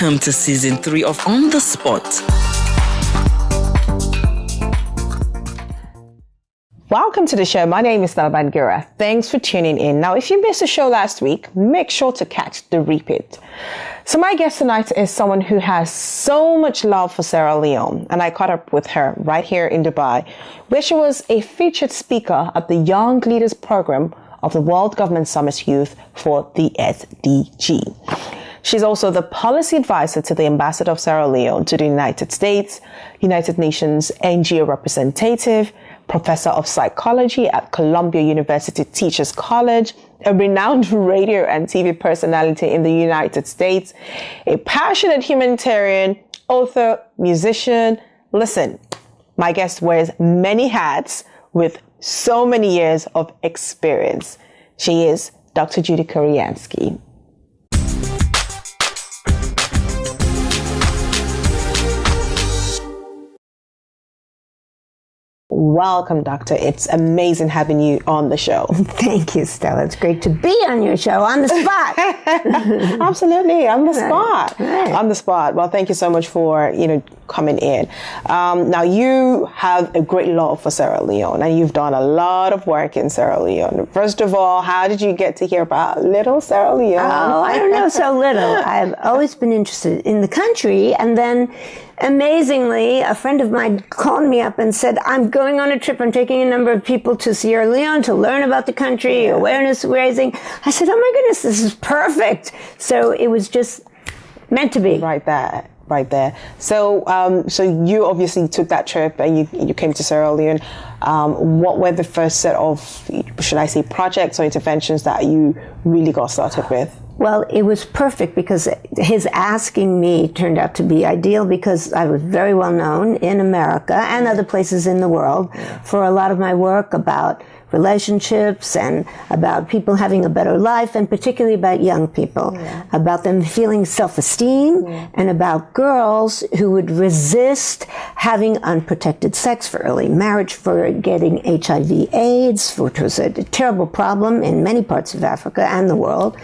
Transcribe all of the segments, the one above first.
Welcome to Season 3 of On the Spot. Welcome to the show. My name is Stella. Thanks for tuning in. Now, if you missed the show last week, make sure to catch the repeat. So my guest tonight is someone who has so much love for Sierra Leone, and I caught up with her right here in Dubai, where she was a featured speaker at the Young Leaders Program of the World Government Summit Youth for the SDG. She's also the policy advisor to the ambassador of Sierra Leone to the United States, United Nations NGO representative, professor of psychology at Columbia University Teachers College, a renowned radio and TV personality in the United States, a passionate humanitarian, author, musician. Listen, my guest wears many hats with so many years of experience. She is Dr. Judy Kuriansky. Welcome, Doctor. It's amazing having you on the show. Thank you, Stella. It's great to be on your show, on the spot. Absolutely, on the spot. Right. On the spot. Well, thank you so much for, coming in. Now, you have a great love for Sierra Leone, and you've done a lot of work in Sierra Leone. First of all, how did you get to hear about little Sierra Leone? Oh, I don't know so little. I've always been interested in the country, and then amazingly, a friend of mine called me up and said, I'm going on a trip. I'm taking a number of people to Sierra Leone to learn about the country, awareness raising. I said, oh my goodness, this is perfect. So it was just meant to be. Right there. So you obviously took that trip and you came to Sierra Leone. What were the first set of, should I say, projects or interventions that you really got started with? Well, it was perfect because his asking me turned out to be ideal because I was very well known in America and other places in the world for a lot of my work about relationships and about people having a better life, and particularly about young people, about them feeling self-esteem, and about girls who would resist having unprotected sex for early marriage, for getting HIV/AIDS, which was a terrible problem in many parts of Africa and the world.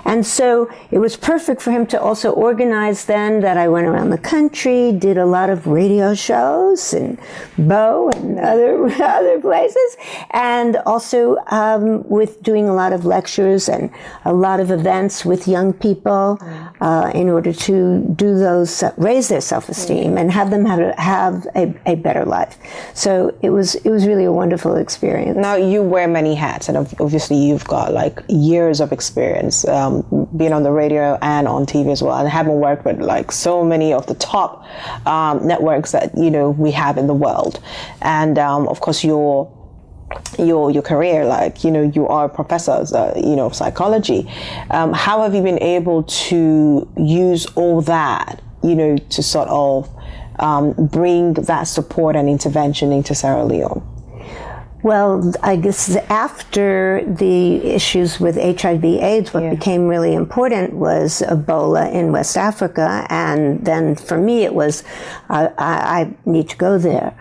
And so it was perfect for him to also organize then that I went around the country, did a lot of radio shows in Bo and other places, and also with doing a lot of lectures and a lot of events with young people in order to do those, raise their self-esteem and have them have a better life. So it was really a wonderful experience. Now, you wear many hats, and obviously you've got like years of experience being on the radio and on TV as well, and having worked with like so many of the top networks that we have in the world. And of course your career, you are a professor of psychology. How have you been able to use all that to sort of bring that support and intervention into Sierra Leone? Well, I guess after the issues with HIV/AIDS, what became really important was Ebola in West Africa, and then for me it was, I need to go there.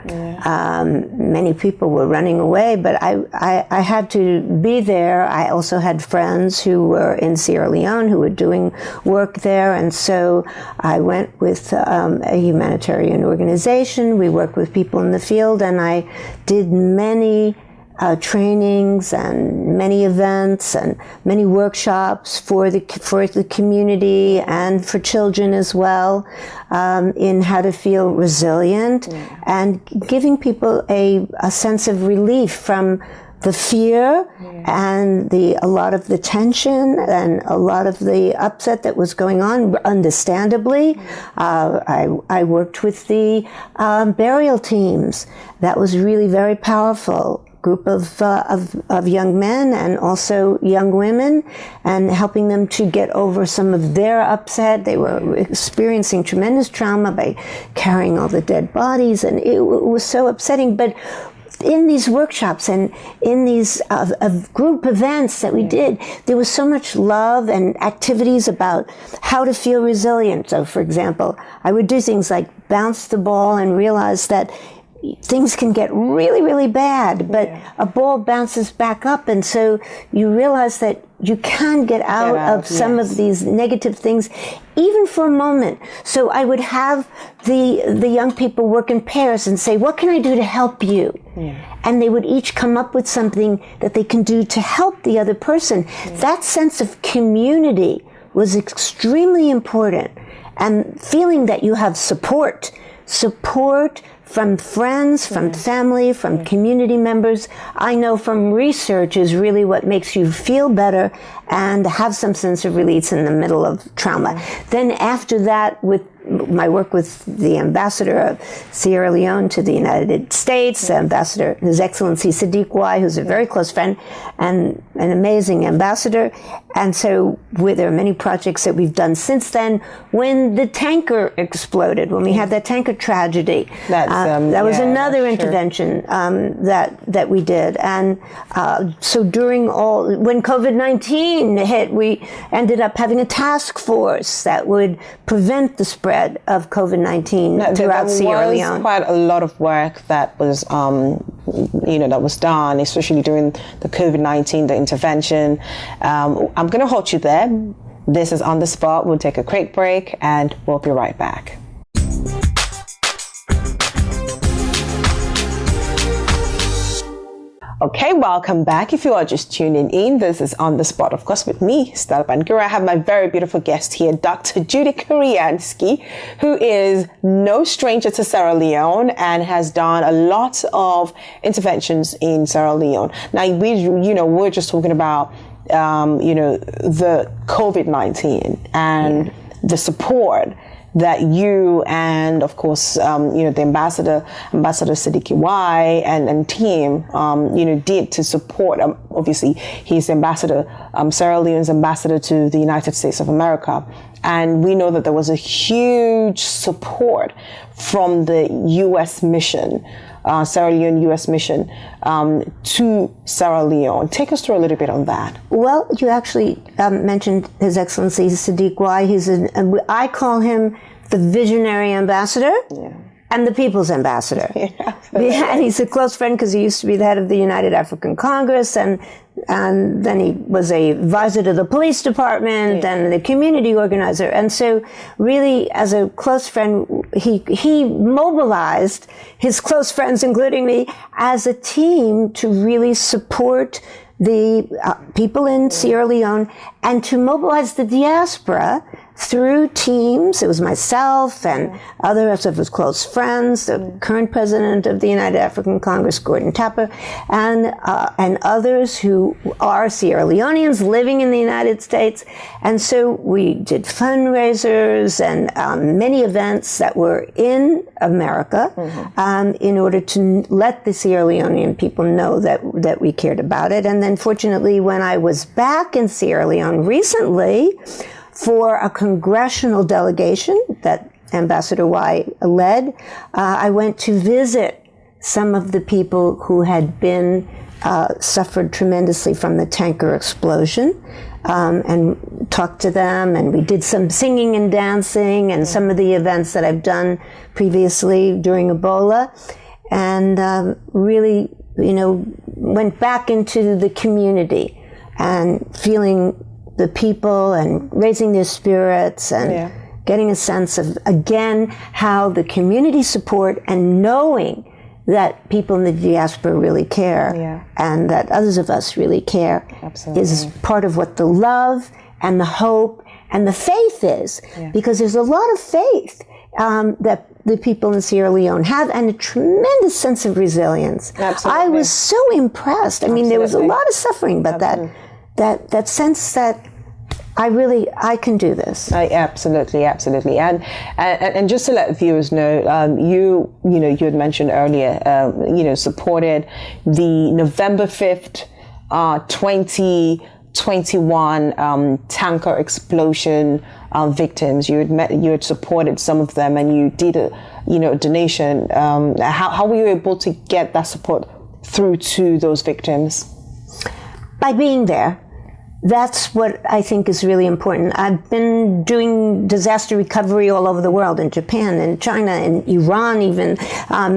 Many people were running away, but I had to be there. I also had friends who were in Sierra Leone who were doing work there, and so I went with a humanitarian organization. We worked with people in the field, and I did many trainings and many events and many workshops for the community and for children as well, in how to feel resilient and giving people a sense of relief from the fear and a lot of the tension and a lot of the upset that was going on, understandably. I worked with the burial teams. That was really very powerful. Group of young men and also young women, and helping them to get over some of their upset. They were experiencing tremendous trauma by carrying all the dead bodies, and it was so upsetting. But in these workshops and in these group events that we did, there was so much love and activities about how to feel resilient. So, for example, I would do things like bounce the ball and realize that things can get really, really bad, but a ball bounces back up, and so you realize that you can get out of some of these negative things, even for a moment. So I would have the young people work in pairs and say, what can I do to help you? And they would each come up with something that they can do to help the other person. That sense of community was extremely important. And feeling that you have support from friends, from family, from community members, I know from research is really what makes you feel better and have some sense of release in the middle of trauma. Then after that, with my work with the ambassador of Sierra Leone to the United States, Ambassador His Excellency Sadiq Y, who's a very close friend and an amazing ambassador. And so there are many projects that we've done since then. When the tanker exploded, when we had that tanker tragedy, that was another intervention that we did. And so when COVID-19 hit, we ended up having a task force that would prevent the spread of COVID-19 throughout Sierra Leone. There was quite a lot of work that was, that was done, especially during the COVID-19, the intervention. I'm going to hold you there. This is On the Spot. We'll take a quick break and we'll be right back. Okay, welcome back. If you are just tuning in, this is On the Spot, of course, with me, Stella Sits. I have my very beautiful guest here, Dr. Judy Kuriansky, who is no stranger to Sierra Leone and has done a lot of interventions in Sierra Leone. Now, we're just talking about, the COVID-19 and the support that you and, of course, the Ambassador Sadiq Y and team, did to support. Obviously, he's ambassador, Sierra Leone's ambassador to the United States of America. And we know that there was a huge support from the U.S. mission, Sierra Leone U.S. mission, to Sierra Leone. Take us through a little bit on that. Well, you actually mentioned His Excellency Sadiq Y. I call him the visionary ambassador and the people's ambassador. And he's a close friend because he used to be the head of the United African Congress, and then he was a advisor to the police department and the community organizer. And so really, as a close friend, he mobilized his close friends, including me, as a team to really support the people in Sierra Leone and to mobilize the diaspora through teams. It was myself and others of his close friends, the current president of the United African Congress, Gordon Tapper, and others who are Sierra Leoneans living in the United States. And so we did fundraisers and many events that were in America in order to let the Sierra Leonean people know that we cared about it. And then fortunately, when I was back in Sierra Leone recently, for a congressional delegation that Ambassador Y led, I went to visit some of the people who had been suffered tremendously from the tanker explosion, and talked to them, and we did some singing and dancing and some of the events that I've done previously during Ebola, and really, went back into the community and feeling the people and raising their spirits and getting a sense of, again, how the community support and knowing that people in the diaspora really care and that others of us really care is part of what the love and the hope and the faith is, because there's a lot of faith that the people in Sierra Leone have, and a tremendous sense of resilience. I was so impressed. I mean, there was a lot of suffering, but that sense that I can do this. Absolutely. And just to let viewers know, you had mentioned earlier, supported the November 5th, 2021 tanker explosion victims. You had supported some of them, and you did a donation. How were you able to get that support through to those victims? By being there. That's what I think is really important. I've been doing disaster recovery all over the world, in Japan, in China, in Iran, even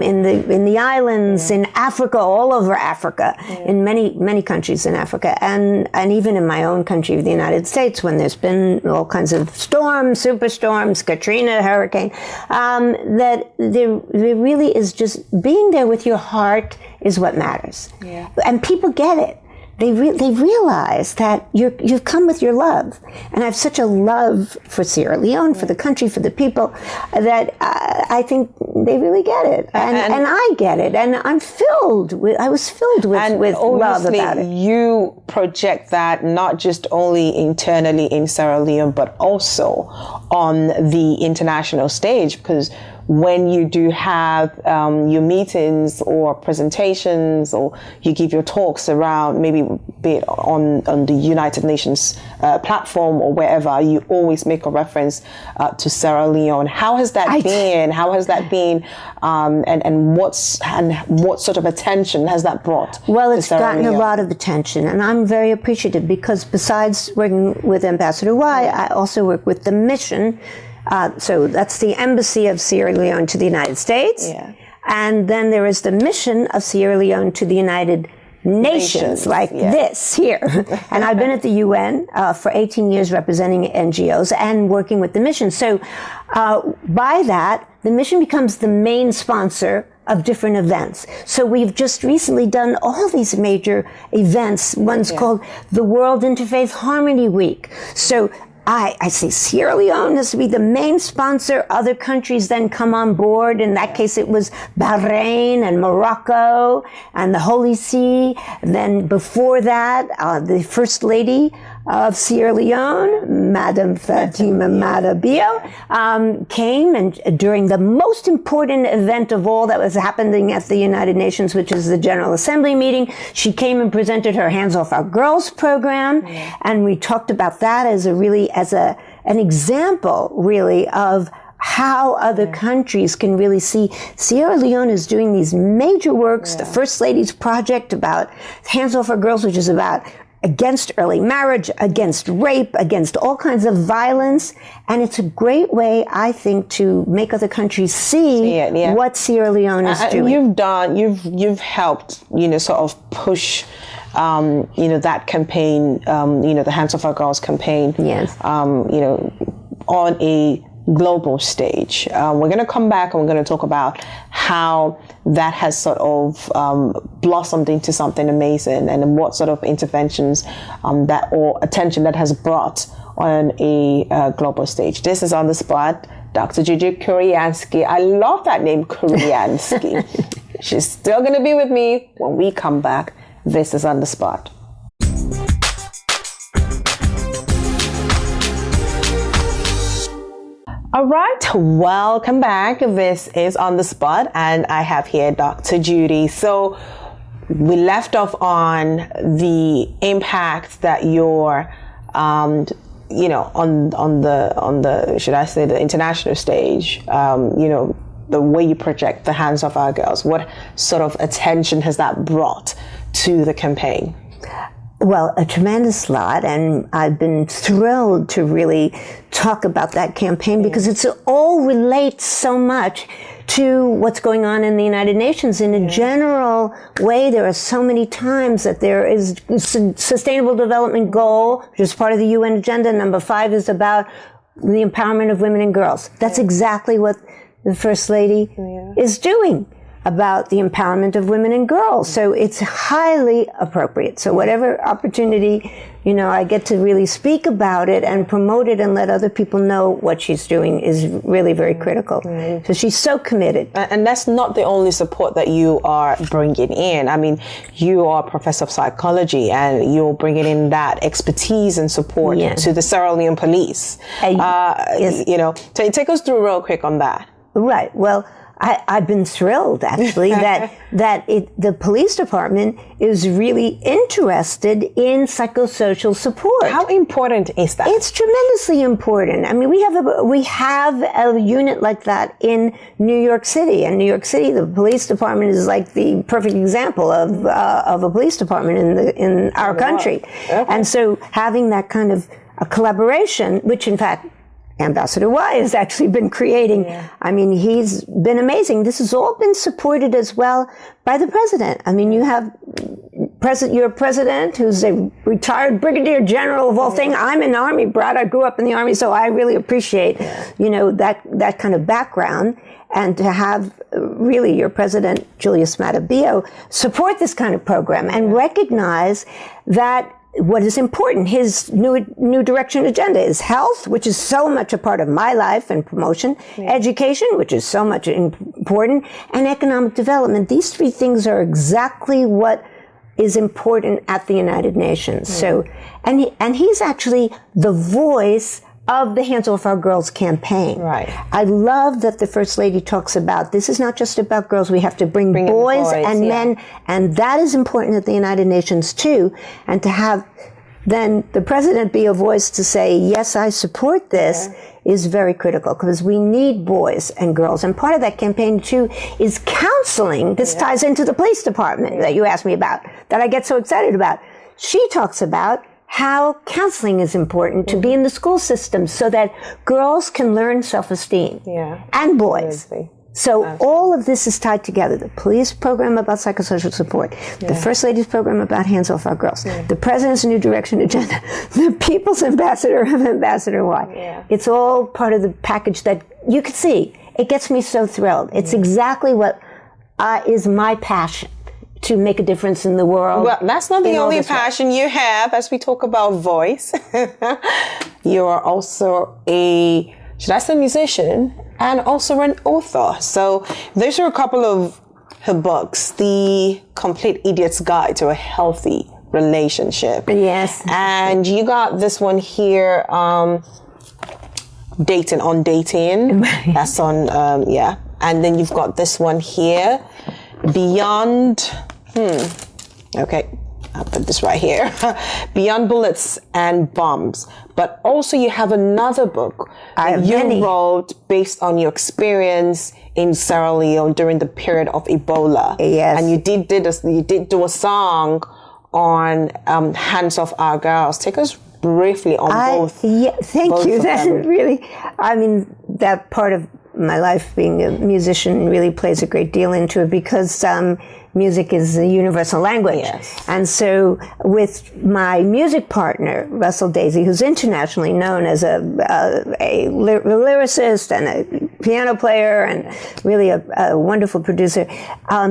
in the islands, in Africa, all over Africa, in many countries in Africa, and even in my own country, the United States, when there's been all kinds of storms, superstorms, Katrina, hurricane. That there really is just being there with your heart is what matters, and people get it. They realize that you've come with your love. And I have such a love for Sierra Leone, for the country, for the people, that I think they really get it. And I get it. And I was filled with love about it. You project that not just only internally in Sierra Leone, but also on the international stage, because when you do have your meetings or presentations, or you give your talks around, maybe be it on the United Nations platform or wherever, you always make a reference to Sierra Leone. How has that been? How has that been? And what sort of attention has that brought? Well, it's Sierra gotten Leone? a lot of attention, and I'm very appreciative, because besides working with Ambassador Y, I also work with the mission. So that's the Embassy of Sierra Leone to the United States. Yeah. And then there is the mission of Sierra Leone to the United Nations, like this here. And I've been at the UN for 18 years representing NGOs and working with the mission. So by that, the mission becomes the main sponsor of different events. So we've just recently done all these major events. One's called the World Interfaith Harmony Week. So I say Sierra Leone has to be the main sponsor. Other countries then come on board. In that case, it was Bahrain and Morocco and the Holy See. Then before that, the First Lady of Sierra Leone, Madam Fatima Madabio, came, and during the most important event of all that was happening at the United Nations, which is the General Assembly meeting, she came and presented her Hands Off Our Girls program, and we talked about that as an example, really, of how other countries can really see Sierra Leone is doing these major works. The First Lady's project about Hands Off Our Girls, which is about against early marriage, against rape, against all kinds of violence. And it's a great way, I think, to make other countries see what Sierra Leone is doing. You've helped, sort of push, that campaign, the Hands Off Our Girls campaign, on a global stage. We're going to come back and we're going to talk about how that has sort of blossomed into something amazing, and what sort of interventions or attention that has brought on a global stage. This is On the Spot. Dr. Judy Kuriansky. I love that name, Kuriansky. She's still going to be with me when we come back. This is On the Spot. All right, welcome back. This is On the Spot, and I have here Dr. Judy. So we left off on the impact that your, on the should I say the international stage, the way you project the Hands Off Our Girls. What sort of attention has that brought to the campaign? Well, a tremendous lot, and I've been thrilled to really talk about that campaign, because it all relates so much to what's going on in the United Nations. In a general way, there are so many times that there is Sustainable Development Goal, which is part of the UN agenda. Number 5 is about the empowerment of women and girls. That's exactly what the First Lady is doing, about the empowerment of women and girls. So it's highly appropriate. So whatever opportunity, I get to really speak about it and promote it and let other people know what she's doing is really very critical. So she's so committed. And that's not the only support that you are bringing in. I mean, you are a professor of psychology, and you're bringing in that expertise and support to the Sierra Leone police. Take us through real quick on that. Right. Well, I've been thrilled, actually, that the police department is really interested in psychosocial support. How important is that? It's tremendously important. I mean, we have a unit like that in New York City. In New York City, the police department is like the perfect example of a police department in our country. Okay. And so having that kind of a collaboration, which in fact Ambassador Y has actually been creating. Yeah. I mean, he's been amazing. This has all been supported as well by the president. I mean, you have your president, who's a retired brigadier general of all things. I'm an Army brat. I grew up in the Army, so I really appreciate, that kind of background. And to have really your president, Julius Matabio, support this kind of program and recognize that what is important, his new direction agenda is health, which is so much a part of my life and promotion, education, which is so much important, and economic development. These three things are exactly what is important at the United Nations. So, and he's actually the voice of the Hands Off Our Girls campaign. Right. I love that the First Lady talks about, this is not just about girls, we have to bring boys and men, and that is important at the United Nations too, and to have then the President be a voice to say, yes, I support this, is very critical, because we need boys and girls, and part of that campaign too is counseling. This ties into the police department that you asked me about, that I get so excited about. She talks about how counseling is important to be in the school system so that girls can learn self-esteem and boys. So all of this is tied together. The police program about psychosocial support, the First Lady's program about Hands Off Our Girls, the President's New Direction agenda, the People's Ambassador of Ambassador Y. It's all part of the package that you can see. It gets me so thrilled. It's exactly what is my passion. To make a difference in the world. Well, that's not the only passion you have as we talk about voice. You are also should I say musician, and also an author. So those are a couple of her books. The Complete Idiot's Guide to a Healthy Relationship. Yes. And you got this one here, Dating on Dating. That's on, And then you've got this one here, Beyond... Okay, I'll put this right here. Beyond Bullets and Bombs. But also you have another book that you wrote based on your experience in Sierra Leone during the period of Ebola. Yes. And you did do a song on Hands Off Our Girls. Take us briefly on both. Thank you. That really, I mean, that part of my life being a musician really plays a great deal into it, because music is a universal language. Yes. And so with my music partner, Russell Daisy, who's internationally known as a lyricist and a piano player and really a wonderful producer,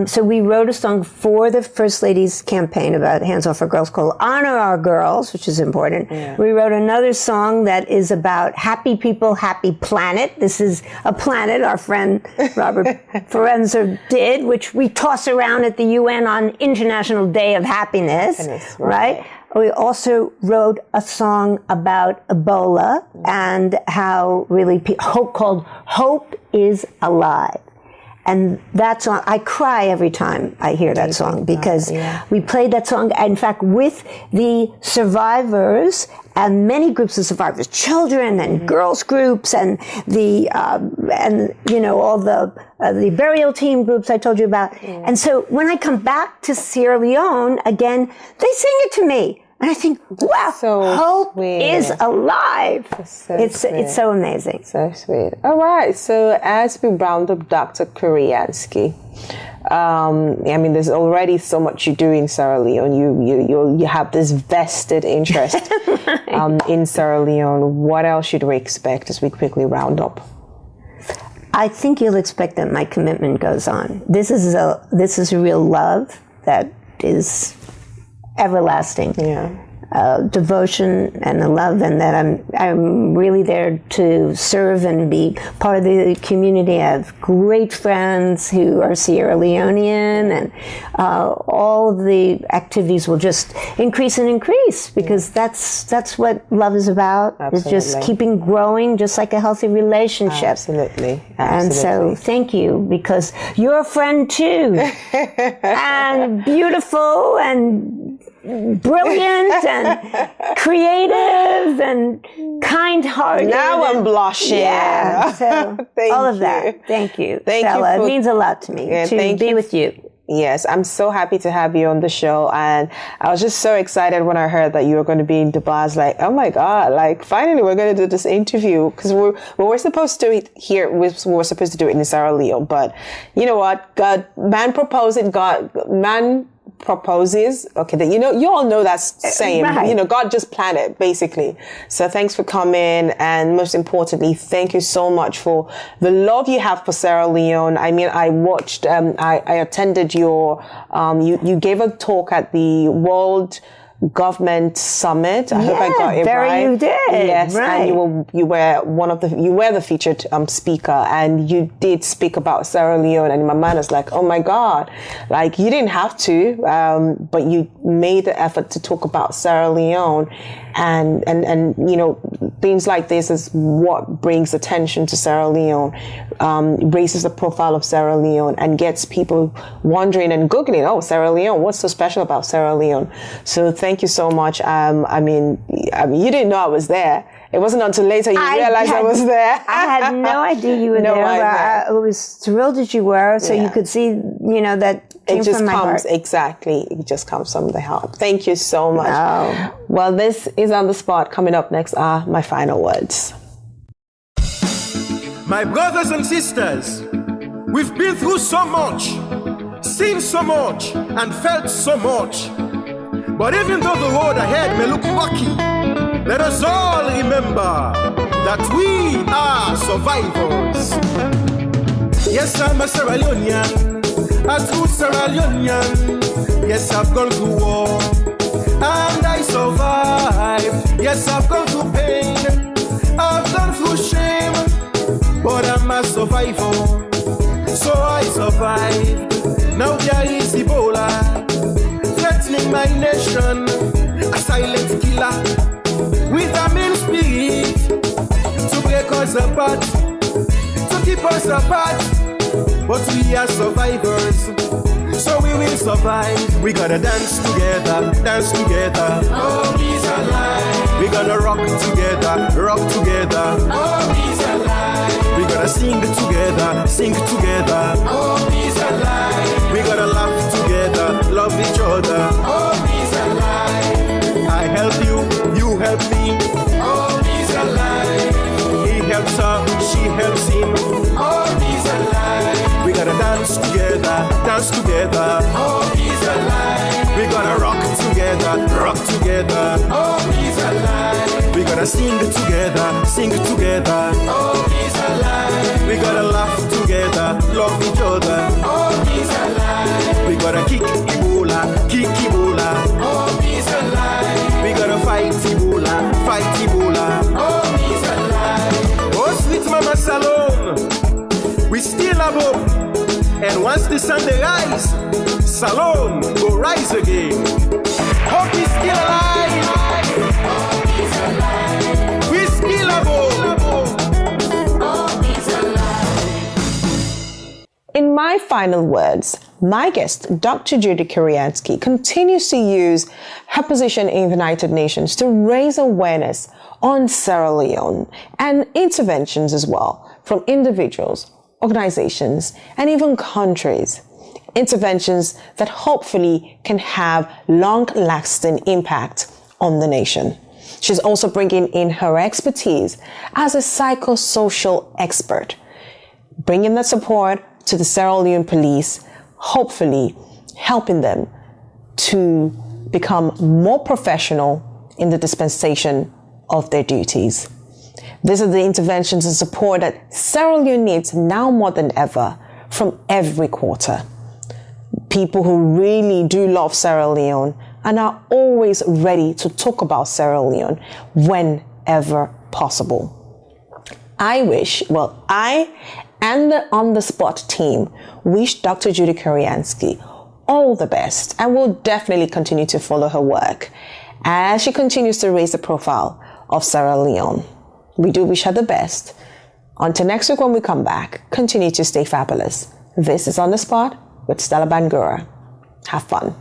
so we wrote a song for the First Lady's campaign about Hands Off Our Girls called Honor Our Girls, which is important. Yeah. We wrote another song that is about happy people, happy planet. This is a planet our friend Robert Ferenza did, which we toss around at the UN on International Day of Happiness, right? We also wrote a song about Ebola and how really called Hope is Alive. And that song, I cry every time I hear that song, because we played that song, in fact, with the survivors and many groups of survivors, children and girls groups, and all the burial team groups I told you about. And so when I come back to Sierra Leone again, they sing it to me. And I think, wow, hope is alive. It's so amazing. So sweet. All right. So as we round up Dr. Kuriansky, I mean, there's already so much you do in Sierra Leone. You have this vested interest in Sierra Leone. What else should we expect as we quickly round up? I think you'll expect that my commitment goes on. This is a real love that is everlasting. Yeah. devotion and the love, and that I'm really there to serve and be part of the community. I have great friends who are Sierra Leonean, and all the activities will just increase and increase, because that's what love is about. Absolutely. It's just keeping growing, just like a healthy relationship. Absolutely. And so thank you, because you're a friend too, and beautiful and brilliant and creative and kind-hearted. Now I'm blushing. Yeah, so all of you. that. Thank you, Thank Stella. you It means a lot to me to be with you. Yes, I'm so happy to have you on the show, and I was just so excited when I heard that you were going to be in Dubai. I was like, oh my God, like finally we're going to do this interview, because we're supposed to do it here. We're supposed to do it in Sierra Leone, but you know what? Man proposes. Okay, you all know that saying. Right. God just planned it, basically. So thanks for coming, and most importantly, thank you so much for the love you have for Sierra Leone. I mean, I watched, I attended your, you gave a talk at the World Government Summit. I hope I got it right. You did. Yes, right. and you were the featured speaker, and you did speak about Sierra Leone, and my mind was like, oh my God, like you didn't have to, but you made the effort to talk about Sierra Leone, and things like this is what brings attention to Sierra Leone, raises the profile of Sierra Leone, and gets people wondering and Googling, oh, Sierra Leone, what's so special about Sierra Leone? So thank you so much. I mean, you didn't know I was there. It wasn't until later you realized I was there. I had no idea you were there. But I was thrilled that you were, so you could see, that came from my heart. Exactly. It just comes from the heart. Thank you so much. Oh. Well, this is On the Spot. Coming up next are my final words. My brothers and sisters, we've been through so much, seen so much, and felt so much. But even though the road ahead may look rocky, let us all remember that we are survivors. Yes, I'm a Sierra Leonean, a true Sierra Leonean. Yes, I've gone through war, and I survived. Yes, I've gone through pain, I've gone through shame, but I'm a survivor, so I survived. Now there is Ebola threatening my nation, a silent killer with a mean spirit to break us apart, to keep us apart. But we are survivors, so we will survive. We gotta dance together, dance together. Oh, he's alive. We gonna rock together, rock together. Oh, he's alive. We gotta sing together, sing together. Oh, he's alive. We gotta laugh together, love each other. Oh, he's alive. I help you, you help me. Oh, he's alive. He helps her, she helps him. Oh, he's alive. We gotta dance together, dance together. Oh, he's alive. We gotta rock together, rock together. Oh, he's alive. We gotta sing together, sing together. Oh, he's alive. We gotta laugh together, love each other. Oh, he's alive. We gotta kick Ebola, kick Ebola. Oh, he's alive. We gotta fight Ebola, fight Ebola. Oh, he's alive. Oh, sweet Mama Salome, we still have hope. And once the sun they rise, Salome will rise again. Hope is still alive. Hope is alive. We still have hope. Hope is alive. In my final words, my guest, Dr. Judy Kuriansky, continues to use her position in the United Nations to raise awareness on Sierra Leone and interventions as well from individuals, organizations, and even countries. Interventions that hopefully can have long-lasting impact on the nation. She's also bringing in her expertise as a psychosocial expert, bringing that support to the Sierra Leone police, hopefully helping them to become more professional in the dispensation of their duties. These are the interventions and support that Sierra Leone needs now more than ever from every quarter. People who really do love Sierra Leone and are always ready to talk about Sierra Leone whenever possible. I and the On the Spot team wish Dr. Judy Kuriansky all the best, and will definitely continue to follow her work as she continues to raise the profile of Sierra Leone. We do wish her the best. Until next week when we come back, continue to stay fabulous. This is On the Spot with Stella Bangura. Have fun.